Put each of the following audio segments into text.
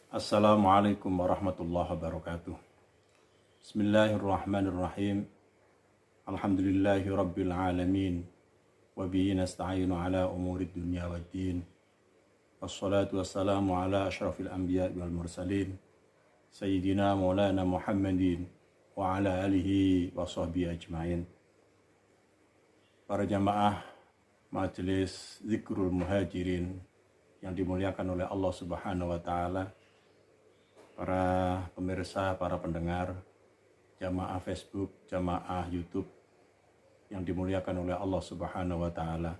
Assalamualaikum warahmatullahi wabarakatuh. Bismillahirrahmanirrahim. Alhamdulillahi rabbil alamin. Wa bihi nasta'inu ala umuri dunya waddin. Wassalatu wassalamu ala asyrafil anbiya wal mursalin. Sayyidina maulana Muhammadin wa ala alihi wa sahbihi ajma'in. Para jamaah Majelis Zikrul Muhajirin yang dimuliakan oleh Allah Subhanahu wa taala, para pemirsa, para pendengar, jamaah Facebook, jamaah YouTube yang dimuliakan oleh Allah Subhanahu wa taala.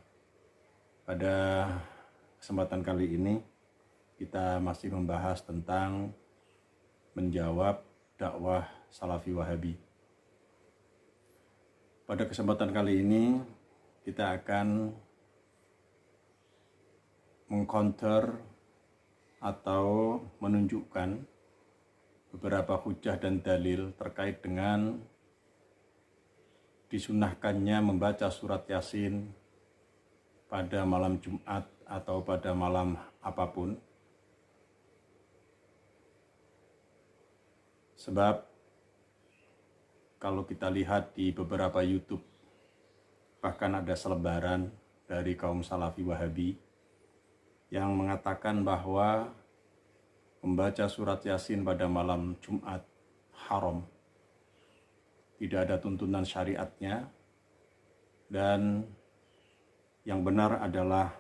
Pada kesempatan kali ini kita masih membahas tentang menjawab dakwah Salafi Wahabi. Pada kesempatan kali ini kita akan mengcounter atau menunjukkan beberapa hujah dan dalil terkait dengan disunahkannya membaca surat Yasin pada malam Jumat atau pada malam apapun. Sebab kalau kita lihat di beberapa YouTube, bahkan ada selebaran dari kaum Salafi Wahabi yang mengatakan bahwa membaca surat Yasin pada malam Jumat haram. Tidak ada tuntunan syariatnya, dan yang benar adalah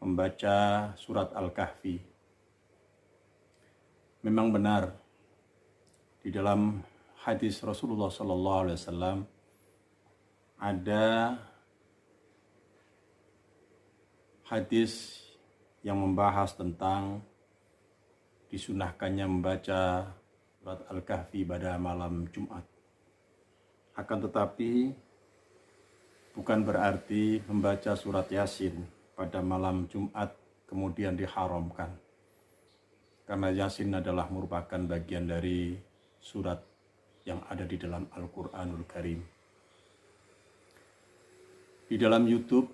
membaca surat Al-Kahfi. Memang benar di dalam hadis Rasulullah SAW ada hadis yang membahas tentang disunahkannya membaca surat Al-Kahfi pada malam Jumat. Akan tetapi bukan berarti membaca surat Yasin pada malam Jumat kemudian diharamkan. Karena Yasin adalah merupakan bagian dari surat yang ada di dalam Al-Quranul Karim. Di dalam YouTube,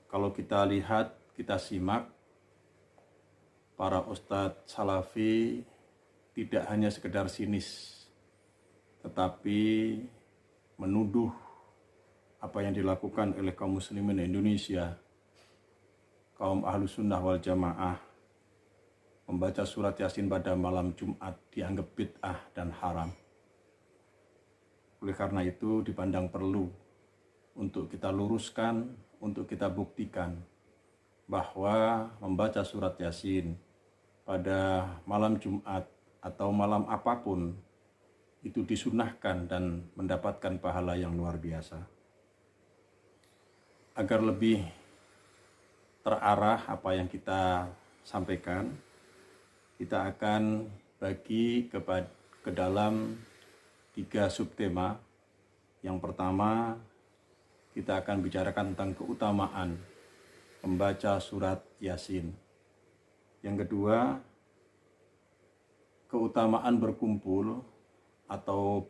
kalau kita lihat, kita simak, para ustadz Salafi tidak hanya sekedar sinis, tetapi menuduh apa yang dilakukan oleh kaum muslimin Indonesia, kaum Ahlus Sunnah wal Jamaah, membaca surat Yasin pada malam Jumat dianggap bid'ah dan haram. Oleh karena itu dipandang perlu untuk kita luruskan, untuk kita buktikan bahwa membaca surat Yasin pada malam Jumat atau malam apapun itu disunahkan dan mendapatkan pahala yang luar biasa. Agar lebih terarah apa yang kita sampaikan, kita akan bagi ke dalam 3 subtema. Yang pertama, kita akan bicarakan tentang keutamaan membaca surat Yasin. Yang kedua, keutamaan berkumpul atau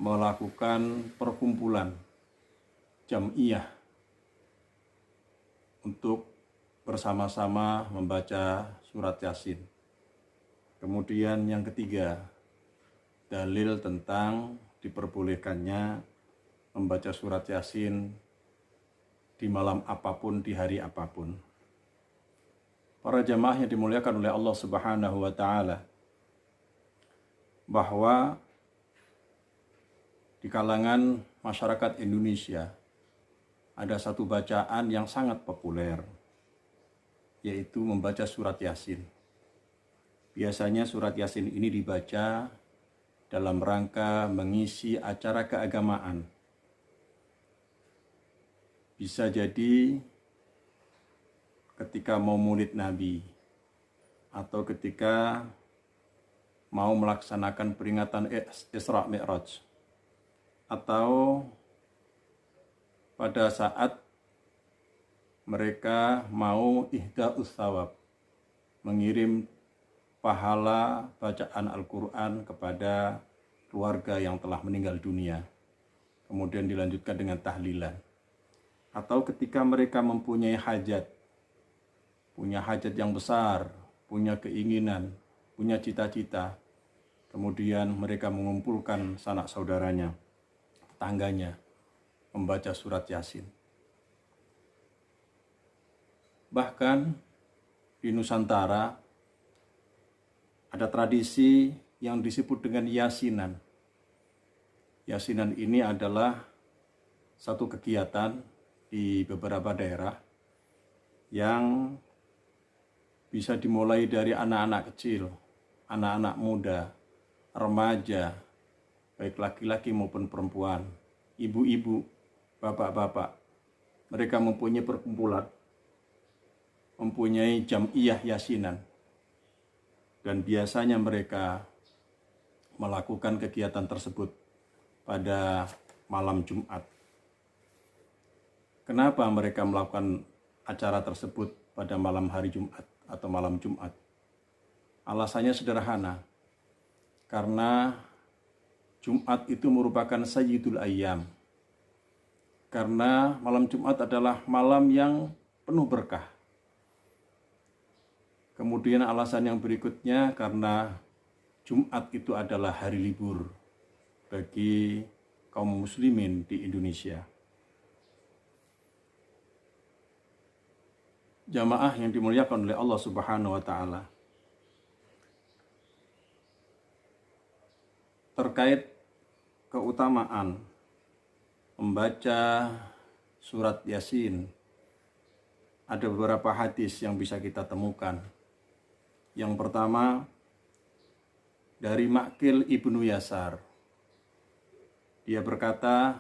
melakukan perkumpulan jam'iyah untuk bersama-sama membaca surat Yasin. Kemudian yang ketiga, dalil tentang diperbolehkannya membaca surat Yasin di malam apapun, di hari apapun. Para jamaah yang dimuliakan oleh Allah Subhanahu wa taala, bahwa di kalangan masyarakat Indonesia ada satu bacaan yang sangat populer, yaitu membaca surat Yasin. Biasanya surat Yasin ini dibaca dalam rangka mengisi acara keagamaan. Bisa jadi ketika mau maulid Nabi, atau ketika mau melaksanakan peringatan Isra Mi'raj, atau pada saat mereka mau ihda'us thawab, mengirim pahala bacaan Al-Quran kepada keluarga yang telah meninggal dunia, kemudian dilanjutkan dengan tahlilan. Atau ketika mereka mempunyai hajat, punya hajat yang besar, punya keinginan, punya cita-cita, kemudian mereka mengumpulkan sanak saudaranya, tetangganya, membaca surat Yasin. Bahkan di Nusantara ada tradisi yang disebut dengan Yasinan. Yasinan ini adalah satu kegiatan di beberapa daerah yang bisa dimulai dari anak-anak kecil, anak-anak muda, remaja, baik laki-laki maupun perempuan, ibu-ibu, bapak-bapak. Mereka mempunyai perkumpulan, mempunyai jam'iyah yasinan. Dan biasanya mereka melakukan kegiatan tersebut pada malam Jumat. Kenapa mereka melakukan acara tersebut pada malam hari Jumat atau malam Jumat? Alasannya sederhana, karena Jumat itu merupakan sayyidul ayyam. Karena malam Jumat adalah malam yang penuh berkah. Kemudian alasan yang berikutnya, karena Jumat itu adalah hari libur bagi kaum muslimin di Indonesia. Jamaah yang dimuliakan oleh Allah Subhanahu wa taala. Terkait keutamaan membaca surat Yasin, ada beberapa hadis yang bisa kita temukan. Yang pertama dari Ma'qil ibnu Yasar. Dia berkata,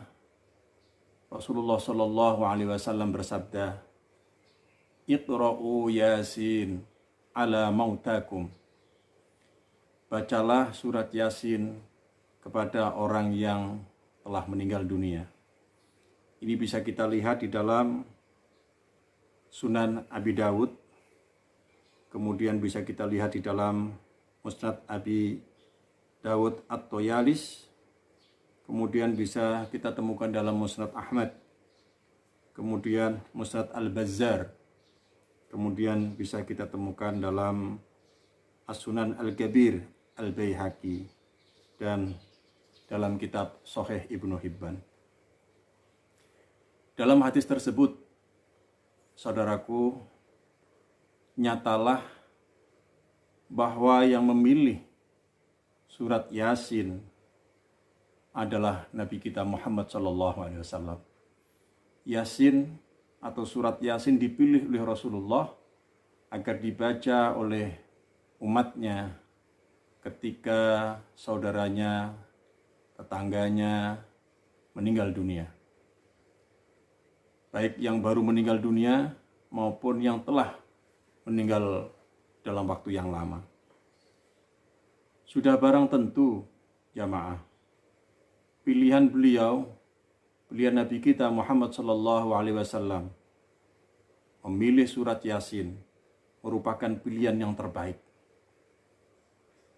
Rasulullah Shallallahu Alaihi Wasallam bersabda, Iqra'u Yasin ala mautakum. Bacalah surat Yasin kepada orang yang telah meninggal dunia. Ini bisa kita lihat di dalam Sunan Abi Dawud, kemudian bisa kita lihat di dalam Musnad Abi Dawud At-Toyalis, kemudian bisa kita temukan dalam Musnad Ahmad, kemudian Musnad Al-Bazzar, kemudian bisa kita temukan dalam As-Sunan Al-Kabir Al-Baihaqi, dan dalam kitab Sahih Ibnu Hibban. Dalam hadis tersebut, saudaraku, nyatalah bahwa yang memilih surat Yasin adalah Nabi kita Muhammad SAW. Yasin atau surat Yasin dipilih oleh Rasulullah agar dibaca oleh umatnya ketika saudaranya, tetangganya meninggal dunia. Baik yang baru meninggal dunia maupun yang telah meninggal dalam waktu yang lama. Sudah barang tentu, jamaah, pilihan Nabi kita Muhammad SAW memilih surat Yasin merupakan pilihan yang terbaik.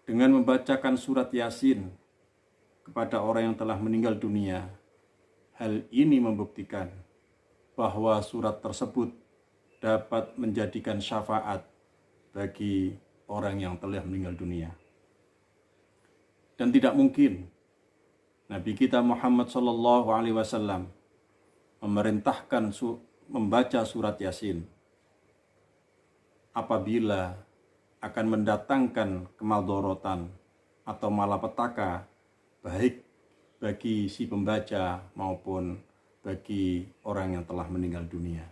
Dengan membacakan surat Yasin kepada orang yang telah meninggal dunia, hal ini membuktikan bahwa surat tersebut dapat menjadikan syafaat bagi orang yang telah meninggal dunia. Dan tidak mungkin Nabi kita Muhammad SAW memerintahkan membaca surat Yasin apabila akan mendatangkan kemadharatan atau malapetaka baik bagi si pembaca maupun bagi orang yang telah meninggal dunia.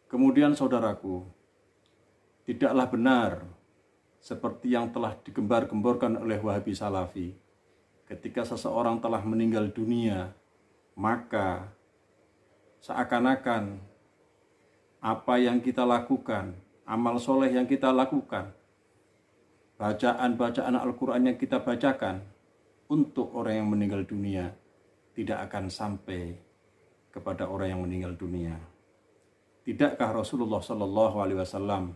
Kemudian saudaraku, tidaklah benar seperti yang telah digembar-gemborkan oleh Wahabi Salafi. Ketika seseorang telah meninggal dunia, maka seakan-akan apa yang kita lakukan, amal soleh yang kita lakukan, bacaan-bacaan Al-Quran yang kita bacakan untuk orang yang meninggal dunia tidak akan sampai kepada orang yang meninggal dunia. Tidakkah Rasulullah SAW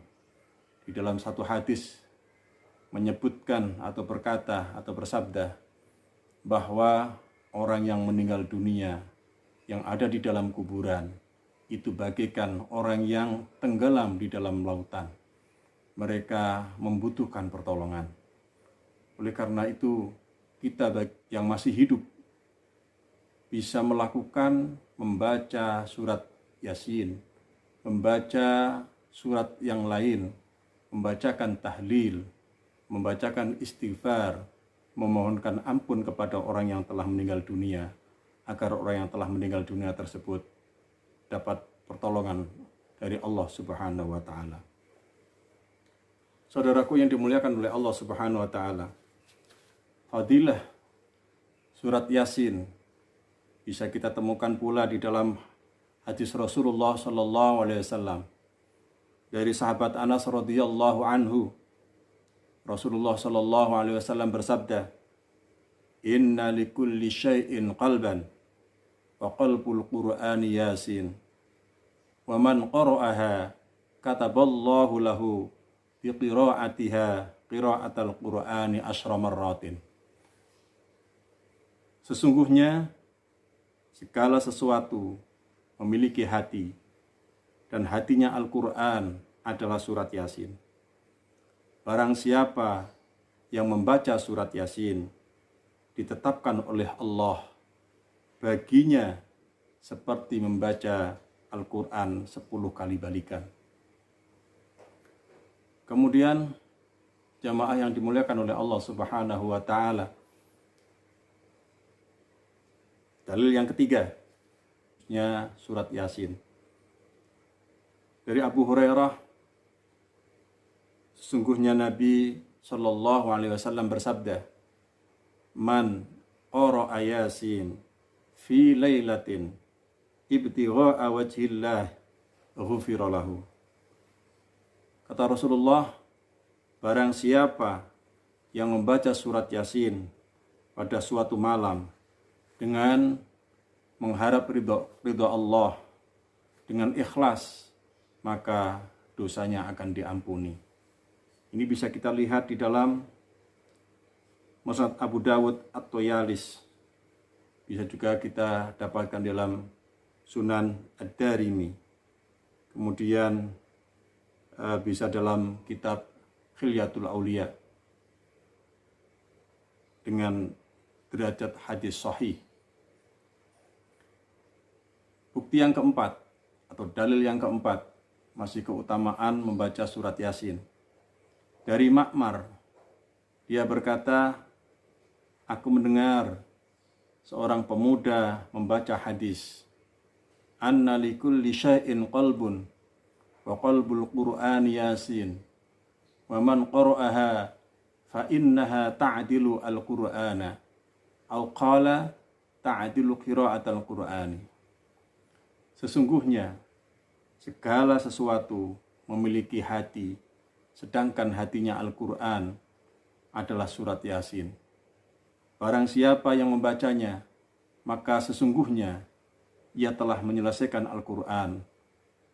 di dalam satu hadis menyebutkan atau berkata atau bersabda bahwa orang yang meninggal dunia yang ada di dalam kuburan itu bagaikan orang yang tenggelam di dalam lautan. mereka membutuhkan pertolongan. Oleh karena itu, kita yang masih hidup bisa melakukan membaca surat Yasin, membaca surat yang lain, membacakan tahlil, membacakan istighfar, memohonkan ampun kepada orang yang telah meninggal dunia, agar orang yang telah meninggal dunia tersebut dapat pertolongan dari Allah Subhanahu wa Ta'ala. Saudaraku yang dimuliakan oleh Allah Subhanahu wa Ta'ala, fadilah surat Yasin bisa kita temukan pula di dalam hadis Rasulullah sallallahu alaihi wasallam dari sahabat Anas radhiyallahu anhu. Rasulullah sallallahu alaihi wasallam bersabda, "Inna likulli syai'in qalban wa qalbul Qur'ani Yasin. Wa man qara'aha kataballahu lahu bi qira'atiha qira'atal Qur'ani asyra marratin." Sesungguhnya segala sesuatu memiliki hati, dan hatinya Al-Quran adalah surat Yasin. Barang siapa yang membaca surat Yasin, ditetapkan oleh Allah baginya seperti membaca Al-Quran 10 kali balikan. Kemudian jamaah yang dimuliakan oleh Allah Subhanahu wa Ta'ala, dalil yang ketiga, surat Yasin. Dari Abu Hurairah, sesungguhnya Nabi Shallallahu Alaihi Wasallam bersabda, "Man qara'a Yasin fi lailatin ibtigha'a wajhillah ghufira lahu." Kata Rasulullah, barang siapa yang membaca surat Yasin pada suatu malam dengan mengharap ridho Allah, dengan ikhlas, maka dosanya akan diampuni. Ini bisa kita lihat di dalam Musnad Abu Dawud At-Toyalis. Bisa juga kita dapatkan dalam Sunan Ad-Darimi. Kemudian bisa dalam kitab Khilyatul Aulia dengan derajat hadis sahih. Bukti yang keempat atau dalil yang keempat masih keutamaan membaca surat Yasin. Dari Ma'mar, dia berkata, aku mendengar seorang pemuda membaca hadis, "Anna likulli syai'in qalbun wa qalbul Qur'ani Yasin wa man qara'aha fa innaha ta'dilu al-Qur'ana aw qala ta'dilu qira'atal Qur'ani." Sesungguhnya segala sesuatu memiliki hati, sedangkan hatinya Al-Quran adalah surat Yasin. Barang siapa yang membacanya, maka sesungguhnya ia telah menyelesaikan Al-Quran,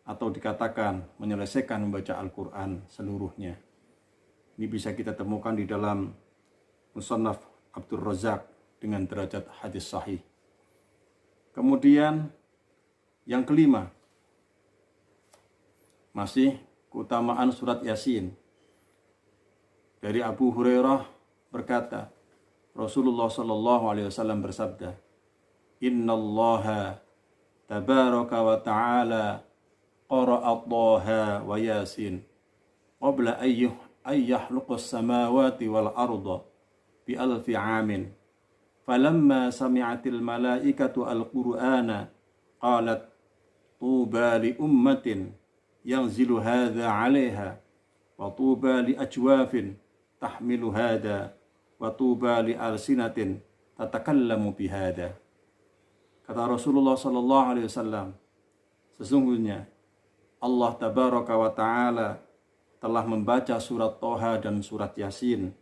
atau dikatakan menyelesaikan membaca Al-Quran seluruhnya. Ini bisa kita temukan di dalam Musannaf Abdul Razak dengan derajat hadis sahih. Kemudian yang kelima, masih keutamaan surat Yasin. Dari Abu Hurairah berkata, Rasulullah sallallahu alaihi wasallam bersabda, "Innallaha tabaraka wa ta'ala qara'a Taha wa Yasin qabla ayyahluqas samawati wal arda bi alfi 'amin. Falamma sami'atil malaikatu al-Qur'ana qalat tuba li ummatin yanzilu hadha 'alaiha wa tuba li ajwafin tahmilu hadha wa tuba li alsinatin tatakallamu bihada." Kata Rasulullah sallallahu alaihi wasallam, sesungguhnya Allah tabaraka wa taala telah membaca surat Toha dan surat Yasin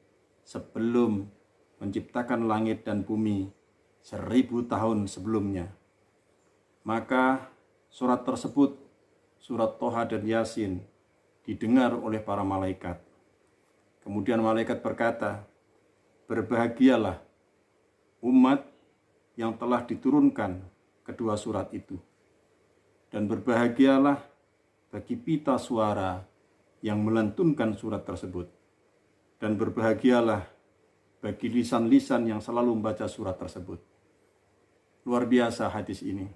sebelum menciptakan langit dan bumi 1000 tahun sebelumnya. Maka surat tersebut, surat Toha dan Yasin, didengar oleh para malaikat. Kemudian malaikat berkata, "Berbahagialah umat yang telah diturunkan kedua surat itu. Dan berbahagialah bagi pita suara yang melantunkan surat tersebut. Dan berbahagialah bagi lisan-lisan yang selalu membaca surat tersebut. Luar biasa hadis ini.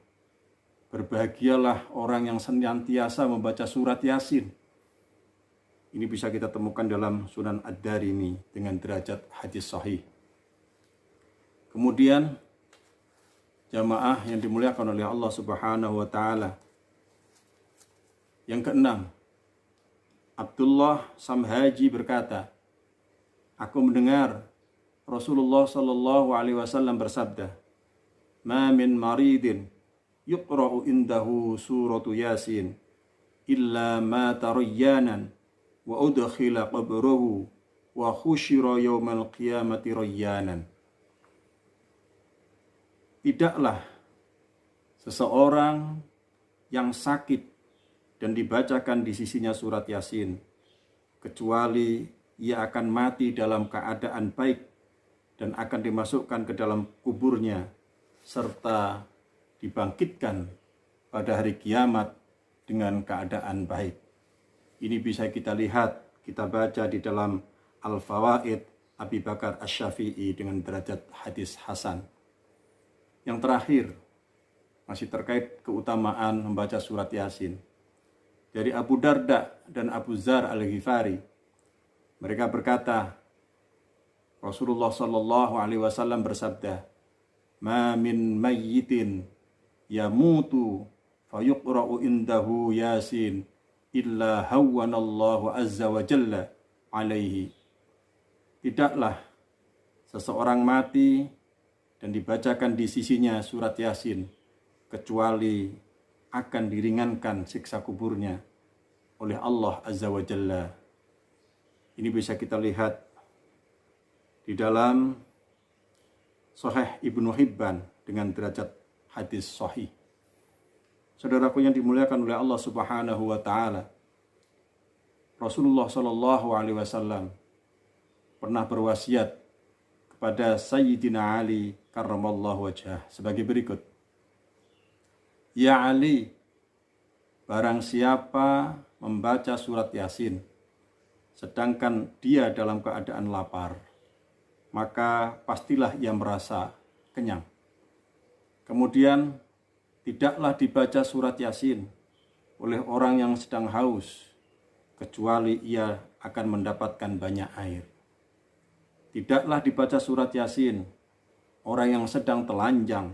Berbahagialah orang yang senantiasa membaca surat Yasin. Ini bisa kita temukan dalam Sunan Ad-Darimi dengan derajat hadis sahih. Kemudian jamaah yang dimuliakan oleh Allah Subhanahu wa taala. Yang keenam, Abdullah Samhaji berkata, aku mendengar Rasulullah sallallahu alaihi wasallam bersabda, "Ma min maridin yuqra'u indahu suratu Yasin illa mata rayyanan wa udkhila qabrahu wa khusyira yaumal qiyamati rayyanan." Tidaklah seseorang yang sakit dan dibacakan di sisinya surat Yasin kecuali ia akan mati dalam keadaan baik dan akan dimasukkan ke dalam kuburnya serta dibangkitkan pada hari kiamat dengan keadaan baik. Ini bisa kita lihat, kita baca di dalam Al-Fawaid Abi Bakar Asy-Syafi'i dengan derajat hadis hasan. Yang terakhir, masih terkait keutamaan membaca surat Yasin. Dari Abu Darda dan Abu Dzar Al-Ghifari, mereka berkata, Rasulullah sallallahu alaihi wasallam bersabda, "Ma min mayyitin yamutu fayuqra'u indahu Yasin illa hawwanallahu azza wa jalla alaihi." Tidaklah seseorang mati dan dibacakan di sisinya surat Yasin kecuali akan diringankan siksa kuburnya oleh Allah azza wa jalla. Ini bisa kita lihat di dalam Sahih Ibnu Hibban dengan derajat hadis sahih. Saudaraku yang dimuliakan oleh Allah Subhanahu wa taala, Rasulullah sallallahu alaihi wasallam pernah berwasiat kepada Sayyidina Ali karramallahu wajhah sebagai berikut. Ya Ali, barang siapa membaca surat Yasin sedangkan dia dalam keadaan lapar, maka pastilah ia merasa kenyang. Kemudian tidaklah dibaca surat Yasin oleh orang yang sedang haus kecuali ia akan mendapatkan banyak air. Tidaklah dibaca surat Yasin orang yang sedang telanjang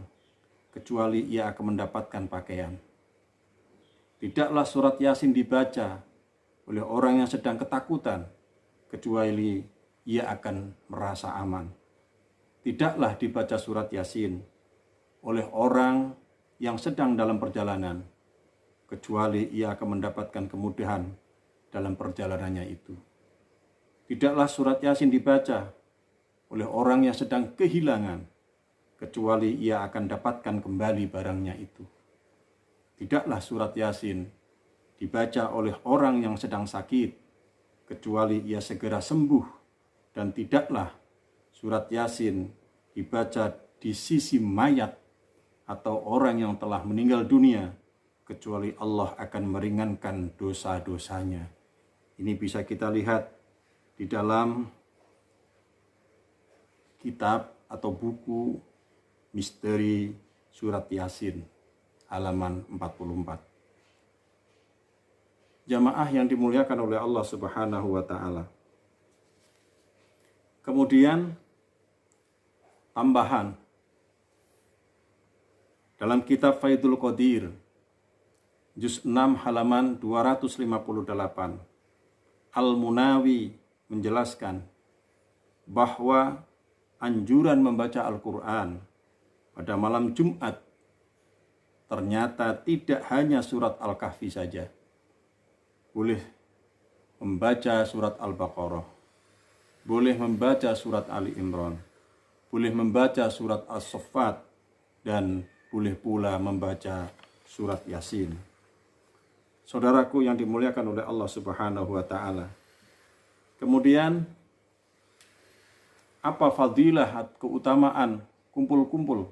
kecuali ia akan mendapatkan pakaian. Tidaklah surat Yasin dibaca oleh orang yang sedang ketakutan kecuali ia akan merasa aman. Tidaklah dibaca surat Yasin oleh orang yang sedang dalam perjalanan kecuali ia akan mendapatkan kemudahan dalam perjalanannya itu. Tidaklah surat Yasin dibaca oleh orang yang sedang kehilangan kecuali ia akan dapatkan kembali barangnya itu. Tidaklah surat Yasin dibaca oleh orang yang sedang sakit kecuali ia segera sembuh, dan tidaklah surat Yasin dibaca di sisi mayat atau orang yang telah meninggal dunia kecuali Allah akan meringankan dosa-dosanya. Ini bisa kita lihat di dalam kitab atau buku Misteri Surat Yasin halaman 44. Jamaah yang dimuliakan oleh Allah Subhanahu wa taala. Kemudian tambahan dalam kitab Faidul Qadir juz 6 halaman 258, Al-Munawi menjelaskan bahwa anjuran membaca Al-Quran pada malam Jumat ternyata tidak hanya surat Al-Kahfi saja. Boleh membaca surat Al-Baqarah, boleh membaca surat Ali Imran, boleh membaca surat As-Saffat, dan boleh pula membaca surat Yasin. Saudaraku yang dimuliakan oleh Allah Subhanahu wa taala. Kemudian apa fadilah keutamaan kumpul-kumpul?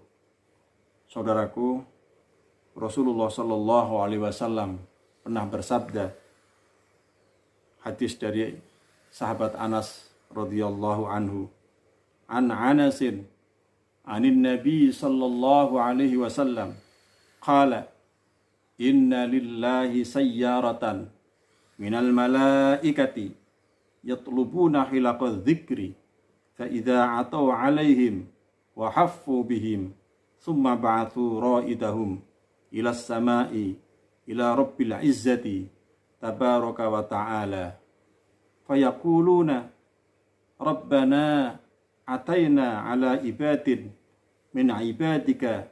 Saudaraku, Rasulullah sallallahu alaihi wasallam pernah bersabda, hadis dari sahabat Anas radhiyallahu anhu. An Anasin anin Nabi sallallahu alaihi wasallam qala inna lillahi sayyaratan minal malaikati yatlubuna hilaqadh dzikri fa idza atau alaihim wa haffu bihim thumma ba'athu ra'idahum ila samai ila rabbil izzati tabaraka wa ta'ala fayaquluna rabbana ataina ala ibadin min ibadika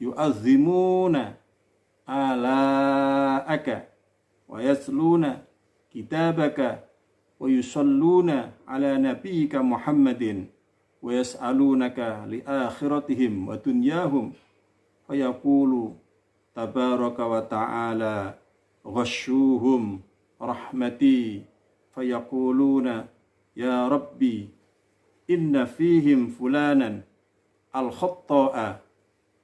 yu'azzimuna ala'aka wa yasluna kitabaka wa yusalluna ala nabiyyika Muhammadin wa yas'alunaka li akhiratihim wa dunyahum fayaqulu tabaraka wa ta'ala ghashuhum rahmati fayaquluna ya rabbi inna fihim fulanan al-khatta'a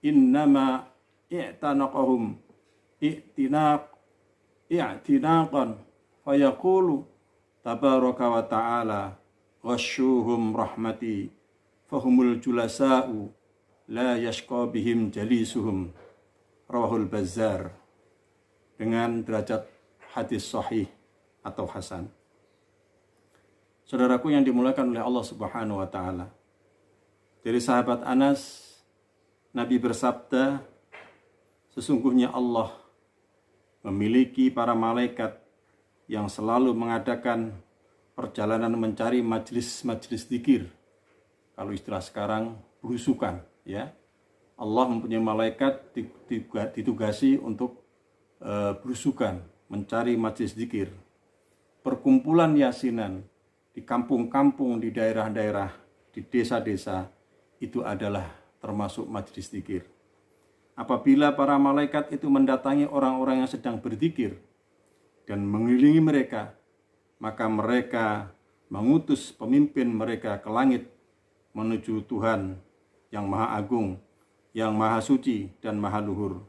innama i'tanaqahum i'tinaqan fayaqulu tabaraka wa ta'ala ghashuhum rahmati fahumul julasa'u la yashqa bihim jalisuhum. Rawahul Bazzar, dengan derajat hadis sahih atau hasan. Saudaraku yang dimuliakan oleh Allah Subhanahu wa taala, dari sahabat Anas, Nabi bersabda, sesungguhnya Allah memiliki para malaikat yang selalu mengadakan perjalanan mencari majelis-majelis zikir. Kalau istilah sekarang, berusukan, ya. Allah mempunyai malaikat ditugasi untuk berusukan, mencari majelis zikir. Perkumpulan yasinan di kampung-kampung, di daerah-daerah, di desa-desa, itu adalah termasuk majelis zikir. Apabila para malaikat itu mendatangi orang-orang yang sedang berzikir dan mengelilingi mereka, maka mereka mengutus pemimpin mereka ke langit menuju Tuhan yang Maha Agung, yang Maha Suci dan Maha Luhur.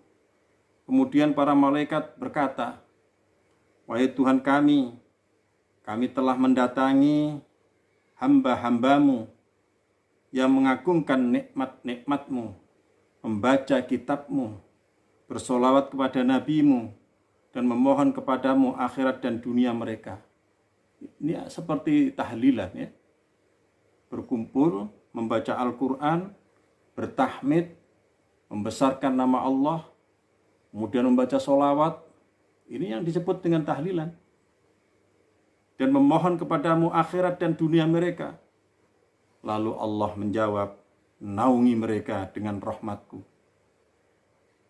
Kemudian para malaikat berkata, wahai Tuhan kami telah mendatangi hamba-hambamu yang mengagungkan nikmat-nikmatmu, membaca kitabmu, bersolawat kepada nabimu, dan memohon kepadamu akhirat dan dunia mereka. Ini seperti tahlilan, ya. Berkumpul, membaca Al-Quran, bertahmid, membesarkan nama Allah, kemudian membaca solawat. Ini yang disebut dengan tahlilan. Dan memohon kepadamu akhirat dan dunia mereka. Lalu Allah menjawab, naungi mereka dengan rahmatku.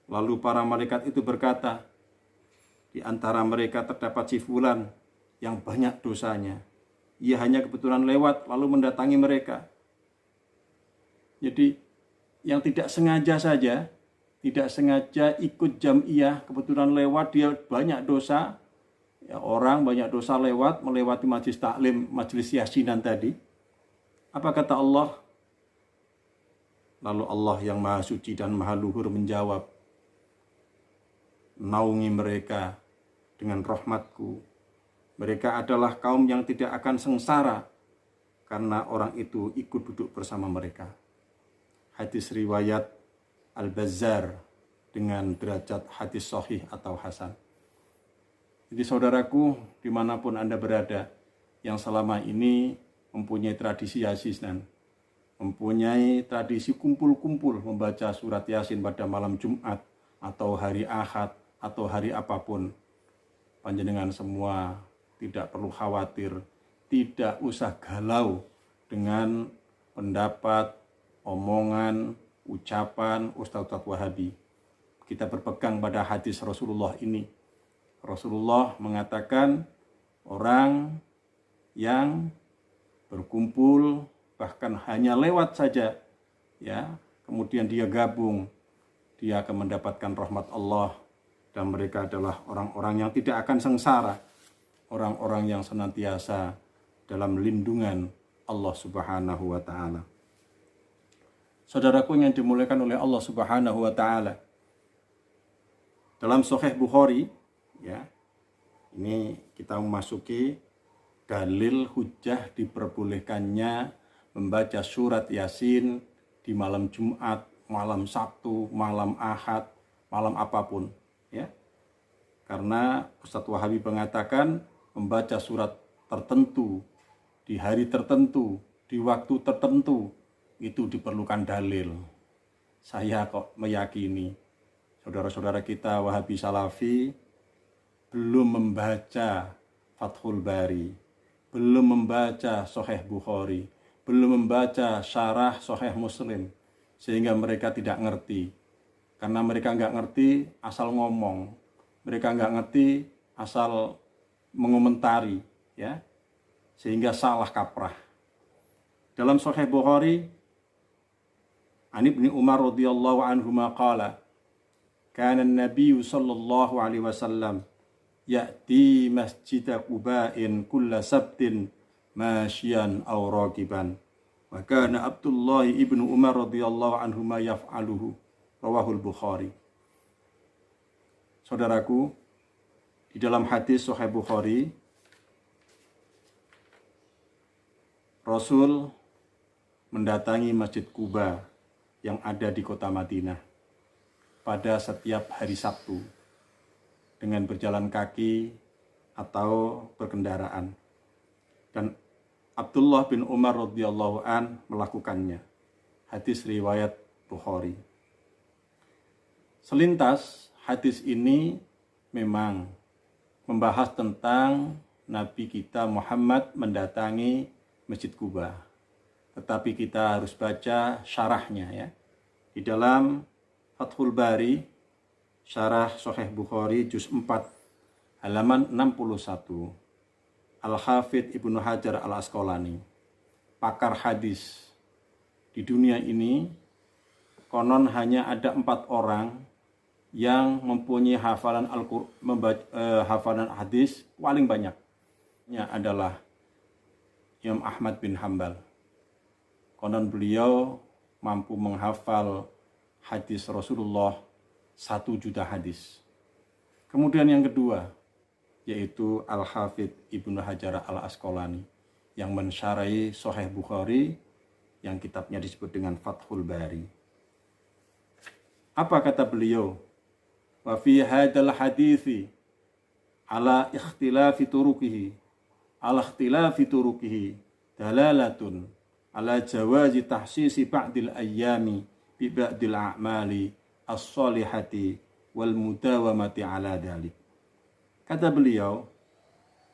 Lalu para malaikat itu berkata, di antara mereka terdapat si fulan yang banyak dosanya. Ia hanya kebetulan lewat lalu mendatangi mereka. Jadi yang tidak sengaja saja, tidak sengaja ikut jam'iyah, kebetulan lewat, dia banyak dosa, ya, orang banyak dosa melewati majelis taklim, majelis yasinan tadi. Apa kata Allah? Lalu Allah yang Maha Suci dan Maha Luhur menjawab, naungi mereka dengan rahmatku. Mereka adalah kaum yang tidak akan sengsara karena orang itu ikut duduk bersama mereka. Hadis riwayat Al-Bazzar dengan derajat hadis sahih atau hasan. Jadi saudaraku, dimanapun Anda berada, yang selama ini mempunyai tradisi yasinan, mempunyai tradisi kumpul-kumpul membaca surat Yasin pada malam Jumat atau hari Ahad atau hari apapun, panjenengan semua tidak perlu khawatir, tidak usah galau dengan pendapat, omongan, ucapan Ustadz Wahabi. Kita berpegang pada hadis Rasulullah ini. Rasulullah mengatakan orang yang berkumpul bahkan hanya lewat saja, ya, kemudian dia gabung, dia akan mendapatkan rahmat Allah, dan mereka adalah orang-orang yang tidak akan sengsara, orang-orang yang senantiasa dalam lindungan Allah Subhanahu wa taala. Saudaraku yang dimuliakan oleh Allah Subhanahu wa taala, dalam Sahih Bukhari, ya, ini kita memasuki dalil hujjah diperbolehkannya membaca surat Yasin di malam Jumat, malam Sabtu, malam Ahad, malam apapun, ya. Karena Ustadz Wahabi mengatakan membaca surat tertentu di hari tertentu, di waktu tertentu itu diperlukan dalil. Saya kok meyakini saudara-saudara kita Wahabi Salafi belum membaca Fathul Bari, belum membaca Sahih Bukhari, belum membaca syarah Sahih Muslim, sehingga mereka tidak ngerti. Karena mereka nggak ngerti asal ngomong, mereka nggak ngerti asal mengomentari, ya, sehingga salah kaprah. Dalam Sahih Bukhari, An Ibnu Umar radhiyallahu anhuma qala, kana an-nabiy sallallahu alaihi wasallam ya'ti masjid Quba'in kulla sabtin masyian aw raqiban. Wa kana Abdullah ibnu Umar radhiyallahu anhuma yaf'aluhu. Rawahul Bukhari. Saudaraku, di dalam hadis Sahih Bukhari, Rasul mendatangi Masjid Quba yang ada di kota Madinah pada setiap hari Sabtu dengan berjalan kaki atau berkendaraan. Dan Abdullah bin Umar radhiyallahu an melakukannya. Hadis riwayat Bukhari. Selintas hadis ini memang membahas tentang Nabi kita Muhammad mendatangi Masjid Quba. Tetapi kita harus baca syarahnya, ya. Di dalam Fathul Bari, syarah Sahih Bukhari juz 4 halaman 61, Al-Hafidz Ibnu Hajar Al-Asqalani, pakar hadis di dunia ini, konon hanya ada 4 orang yang mempunyai hafalan hafalan hadis paling banyak. Nya adalah Imam Ahmad bin Hanbal. Konon beliau mampu menghafal hadis Rasulullah 1 juta hadis. Kemudian yang kedua, yaitu Al-Hafidz Ibnu Hajar Al-Asqalani yang mensyarahi Sahih Bukhari yang kitabnya disebut dengan Fathul Bari. Apa kata beliau? Wa fi hadzal hadithi ala ikhtilafi turuqihi dalalatun ala jawazi tahsisi ba'dil ayyami bi ba'dil a'mali as-solihati wal mudawamati ala dhalik. Kata beliau,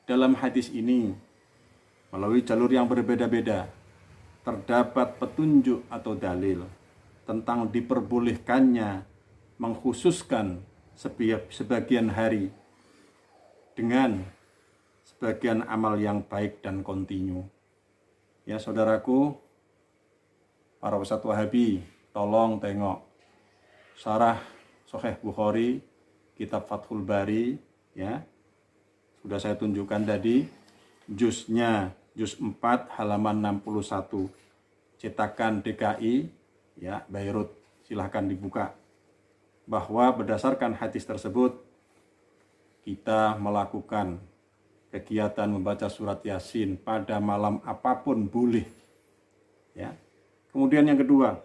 dalam hadis ini melalui jalur yang berbeda-beda terdapat petunjuk atau dalil tentang diperbolehkannya mengkhususkan sebagian hari dengan sebagian amal yang baik dan kontinu. Ya saudaraku, para ustadz Wahabi, tolong tengok syarah Sahih Bukhari, kitab Fathul Bari, ya. Sudah saya tunjukkan tadi, juznya, juz 4 halaman 61, cetakan DKI, ya, Beirut. Silahkan dibuka. Bahwa berdasarkan hadis tersebut, kita melakukan kegiatan membaca surat Yasin pada malam apapun boleh, ya. Kemudian yang kedua,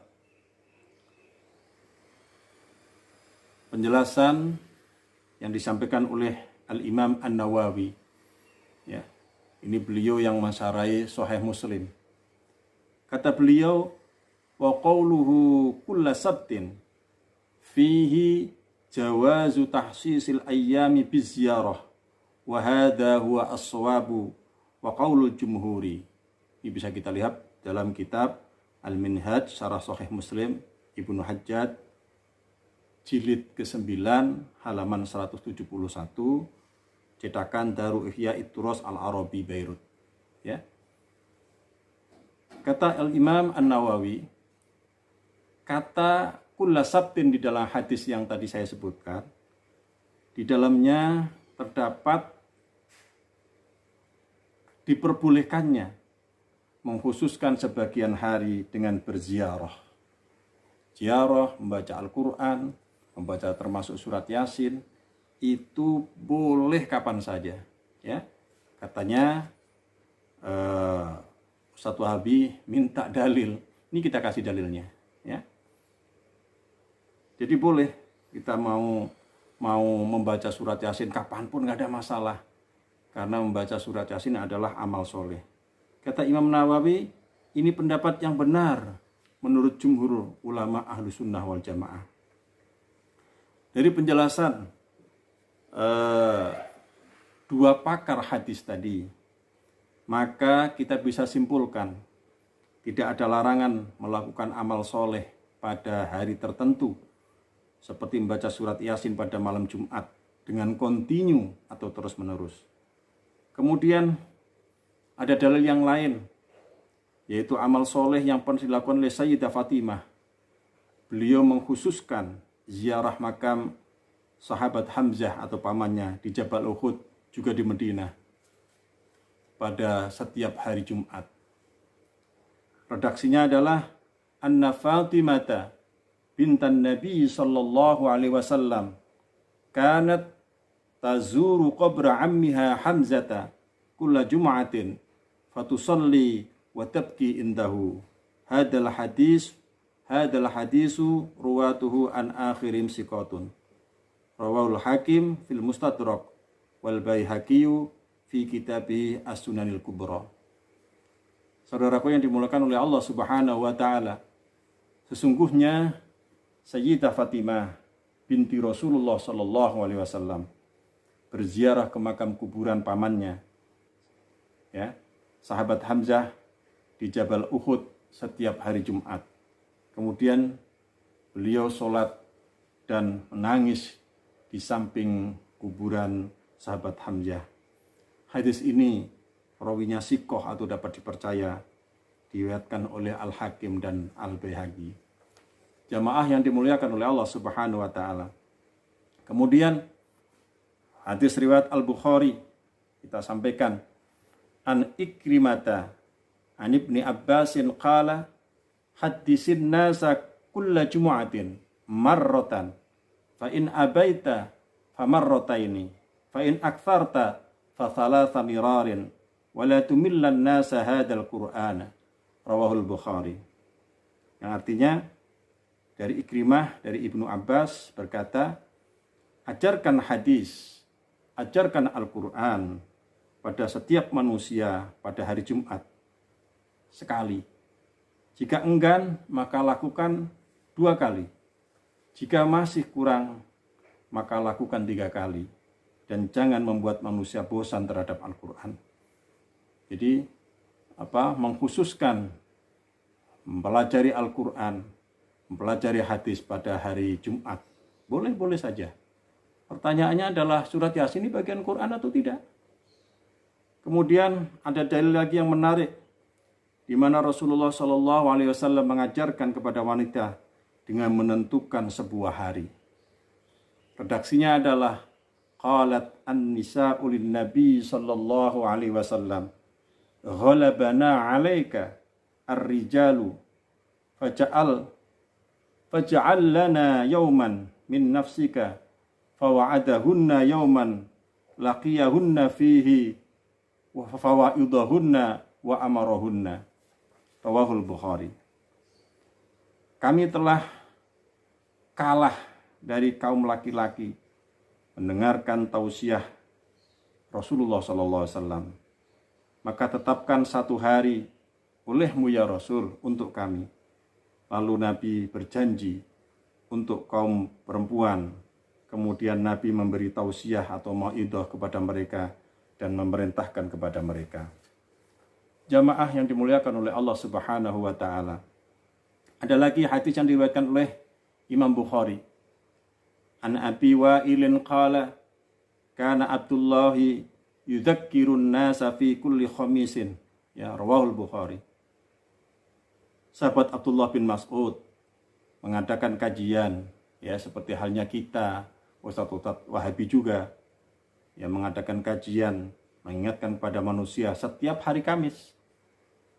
penjelasan yang disampaikan oleh Al-Imam An-Nawawi, ya. Ini beliau yang mensyarahi Sahih Muslim. Kata beliau, wa qawluhu kulla sabtin fihi jawazu tahsisil ayyami bizyarah wa hadha huwa as-sawabu wa qaulul jumhuri. Ini bisa kita lihat dalam kitab Al-Minhaj Syarah Sahih Muslim Ibnu Hajjaj jilid ke-9 halaman 171, cetakan Darul Ihya Turas Al-Arabi Beirut, ya. Kata Al-Imam An-Nawawi, kata kulla sabtin di dalam hadis yang tadi saya sebutkan, di dalamnya terdapat diperbolehkannya mengkhususkan sebagian hari dengan berziarah. Ziarah, membaca Al-Quran, membaca termasuk surat Yasin, itu boleh kapan saja, ya. Katanya Ustadz Wahabi minta dalil, ini kita kasih dalilnya, ya. Jadi boleh kita mau membaca surat Yasin kapanpun, nggak ada masalah, karena membaca surat Yasin adalah amal soleh. Kata Imam Nawawi, ini pendapat yang benar menurut jumhur ulama ahlu sunnah wal jamaah. Dari penjelasan dua pakar hadis tadi, maka kita bisa simpulkan tidak ada larangan melakukan amal soleh pada hari tertentu, seperti membaca surat Yasin pada malam Jumat dengan kontinu atau terus menerus. Kemudian ada dalil yang lain, yaitu amal soleh yang pernah dilakukan oleh Sayyidah Fatimah. Beliau mengkhususkan ziarah makam sahabat Hamzah atau pamannya di Jabal Uhud, juga di Madinah, pada setiap hari Jumat. Redaksinya adalah Anna Fatimata bintan Nabi sallallahu alaihi wasallam kanat tazuru qabra ammiha Hamzata kulla jum'atin fatusalli wa tabki indahu. Hadal hadisu ruwatuhu an akhirim sikotun. Rawahul Hakim fil Mustadrak wal Baihaqi fi kitabih As-Sunanil Kubra. Saudaraku yang dimuliakan oleh Allah Subhanahu wa taala, sesungguhnya Sayyidah Fatimah binti Rasulullah sallallahu alaihi wasallam berziarah ke makam kuburan pamannya, ya, sahabat Hamzah di Jabal Uhud setiap hari Jumat. Kemudian beliau sholat dan menangis di samping kuburan sahabat Hamzah. Hadis ini rawinya sikoh atau dapat dipercaya, diriwayatkan oleh Al-Hakim dan Al-Baihaqi. Jamaah yang dimuliakan oleh Allah Subhanahu wa taala. Kemudian hadis riwayat Al-Bukhari kita sampaikan, an Ikrimata an Ibni Abbasin qala haddisin nasa kulla jumu'atin marratan fa in abaita fa marrataini fa in aktsarta fa thalatha mirarin wa la tumillan nasa hadzal qur'ana. Rawahul Bukhari. Yang artinya dari Ikrimah dari Ibnu Abbas berkata, ajarkan hadis, ajarkan Al-Qur'an pada setiap manusia pada hari Jumat sekali. Jika enggan, maka lakukan 2 kali. Jika masih kurang, maka lakukan 3 kali. Dan jangan membuat manusia bosan terhadap Al-Quran. Jadi, mengkhususkan mempelajari Al-Quran, mempelajari hadis pada hari Jumat, boleh-boleh saja. Pertanyaannya adalah surat Yasin ini bagian Quran atau tidak? Kemudian ada dalil lagi yang menarik, di mana Rasulullah Shallallahu Alaihi Wasallam mengajarkan kepada wanita dengan menentukan sebuah hari. Redaksinya adalah qalat an-nisa'u lin-nabi sallallahu alaihi wasallam ghalabana 'alaika ar-rijalu faj'al lana yawman min nafsika fawa'adahunna yawman laqiyahunna fihi wa fawaidahunna wa amarahunna. Rawahul Bukhari. Kami telah kalah dari kaum laki-laki mendengarkan tausiah Rasulullah SAW. Maka tetapkan 1 hari olehmu ya Rasul untuk kami. Lalu Nabi berjanji untuk kaum perempuan. Kemudian Nabi memberi tausiah atau mauidhah kepada mereka dan memerintahkan kepada mereka. Jamaah yang dimuliakan oleh Allah Subhanahu wa taala. Ada lagi hadis yang diriwayatkan oleh Imam Bukhari. An Abi Wa'ilin qala kana Abdullah yudzakkirun nasa fi kulli khamisin. Ya, rawahul Bukhari. Sahabat Abdullah bin Mas'ud mengadakan kajian, ya seperti halnya kita, Ustadz Wahabi juga, yang mengadakan kajian mengingatkan pada manusia setiap hari Kamis.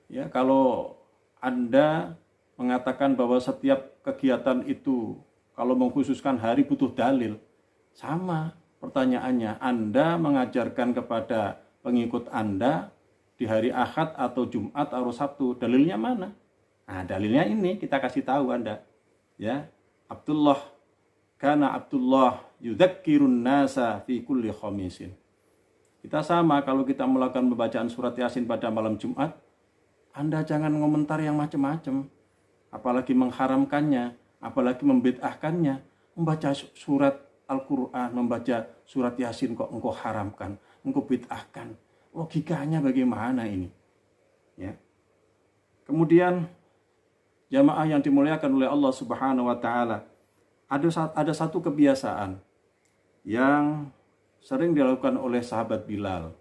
Ya, kalau Anda mengatakan bahwa setiap kegiatan itu kalau mengkhususkan hari butuh dalil, sama pertanyaannya. Anda mengajarkan kepada pengikut Anda di hari Ahad atau Jumat atau Sabtu. Dalilnya mana? Nah, dalilnya ini kita kasih tahu Anda. Ya, Abdullah yudzakirun nasa fi kulli khamisin. Kita sama kalau kita melakukan pembacaan surat Yasin pada malam Jumat, Anda jangan ngomentar yang macam-macam, apalagi mengharamkannya, apalagi membid'ahkannya. Membaca surat Al-Quran, membaca surat Yasin kok engkau haramkan, engkau bid'ahkan. Logikanya bagaimana ini? Ya. Kemudian jamaah yang dimuliakan oleh Allah Subhanahu wa taala, ada satu kebiasaan yang sering dilakukan oleh sahabat Bilal,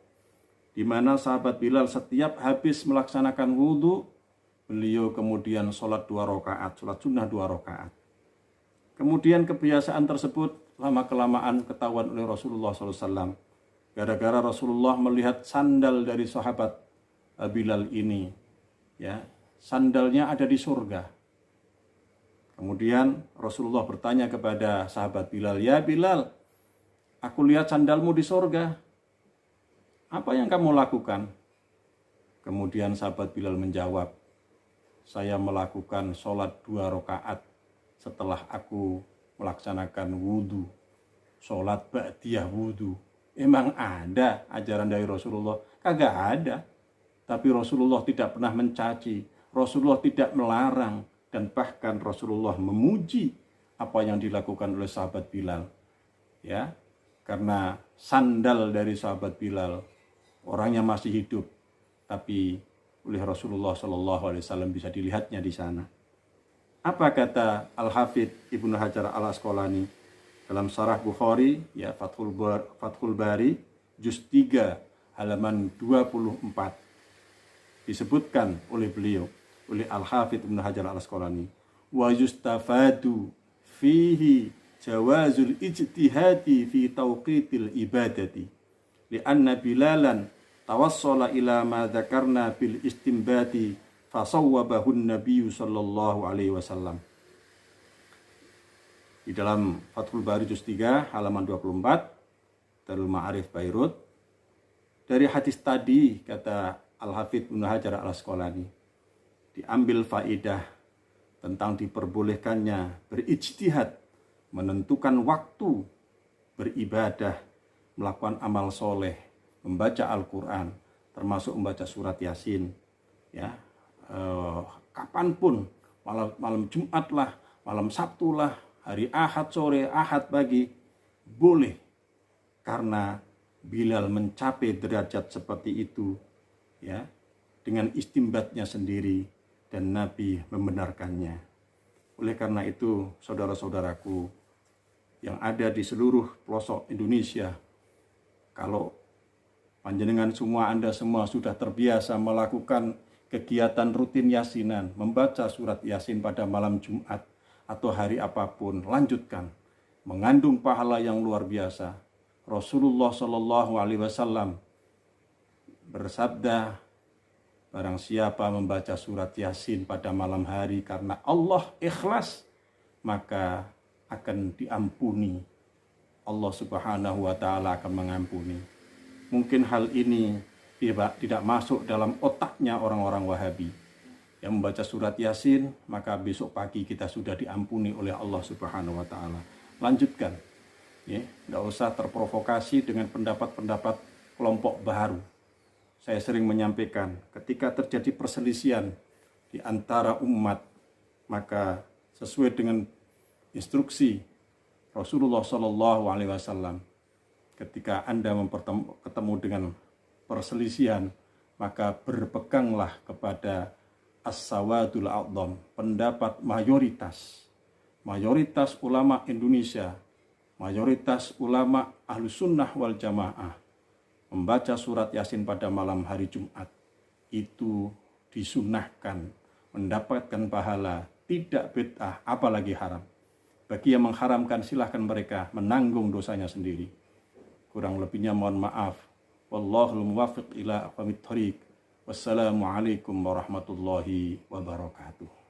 di mana sahabat Bilal setiap habis melaksanakan wudhu, beliau kemudian sholat 2 rakaat, sholat sunnah 2 rakaat. Kemudian kebiasaan tersebut lama-kelamaan ketahuan oleh Rasulullah SAW. Gara-gara Rasulullah melihat sandal dari sahabat Bilal ini, ya, sandalnya ada di surga. Kemudian Rasulullah bertanya kepada sahabat Bilal, "Ya Bilal, aku lihat sandalmu di surga. Apa yang kamu lakukan?" Kemudian sahabat Bilal menjawab, "Saya melakukan sholat 2 rakaat setelah aku melaksanakan wudhu. Sholat ba'diyah wudhu." Emang ada ajaran dari Rasulullah? Kagak ada. Tapi Rasulullah tidak pernah mencaci, Rasulullah tidak melarang, dan bahkan Rasulullah memuji apa yang dilakukan oleh sahabat Bilal. Ya, karena sandal dari sahabat Bilal, orangnya masih hidup, tapi oleh Rasulullah SAW bisa dilihatnya di sana. Apa kata Al-Hafidh Ibnu Hajar Al-Asqalani dalam Syarah Bukhari, ya, Fathul Bari juz 3 halaman 24, disebutkan oleh beliau, oleh Al-Hafidh Ibnu Hajar Al-Asqalani, wa yustafadu fihi jawazul ijtihadi fi tauqitil ibadati li'anna Bilalan tawassala ila ma dzakarna bil istinbati fasawwabahu an-nabiy sallallahu alaihi wasallam. Di dalam Fathul Bari juz 3 halaman 24, Darul Ma'arif Beirut, dari hadis tadi kata Al-Hafidh Ibnu Hajar Al-Asqalani, diambil faidah tentang diperbolehkannya berijtihad, menentukan waktu beribadah, melakukan amal soleh, membaca Al-Quran, termasuk membaca surat Yasin, ya, kapanpun, malam Jumat lah, malam Sabtu lah, hari Ahad sore, Ahad pagi, boleh, karena Bilal mencapai derajat seperti itu, ya, dengan istimbatnya sendiri, dan Nabi membenarkannya. Oleh karena itu, saudara-saudaraku yang ada di seluruh pelosok Indonesia, kalau panjenengan semua, Anda semua sudah terbiasa melakukan kegiatan rutin yasinan, membaca surat Yasin pada malam Jumat atau hari apapun, lanjutkan. Mengandung pahala yang luar biasa. Rasulullah Shallallahu Alaihi Wasallam bersabda, barang siapa membaca surat Yasin pada malam hari karena Allah ikhlas, maka akan diampuni. Allah Subhanahu wa Ta'ala akan mengampuni. Mungkin hal ini tidak masuk dalam otaknya orang-orang Wahabi. Yang membaca surat Yasin, maka besok pagi kita sudah diampuni oleh Allah Subhanahu wa Ta'ala. Lanjutkan, ya, tidak usah terprovokasi dengan pendapat-pendapat kelompok baru. Saya sering menyampaikan, ketika terjadi perselisihan di antara umat, maka sesuai dengan instruksi Rasulullah Shallallahu Alaihi Wasallam, ketika Anda ketemu dengan perselisihan, maka berpeganglah kepada as-sawadul a'dham, pendapat mayoritas ulama Indonesia, mayoritas ulama Ahlus Sunnah wal Jamaah, membaca surat Yasin pada malam hari Jumat itu disunnahkan, mendapatkan pahala, tidak bid'ah, apalagi haram. Bagi yang mengharamkan, silahkan mereka menanggung dosanya sendiri. Kurang lebihnya mohon maaf. Wallahul muwaffiq ila aqwamit thoriq. Wassalamualaikum warahmatullahi wabarakatuh.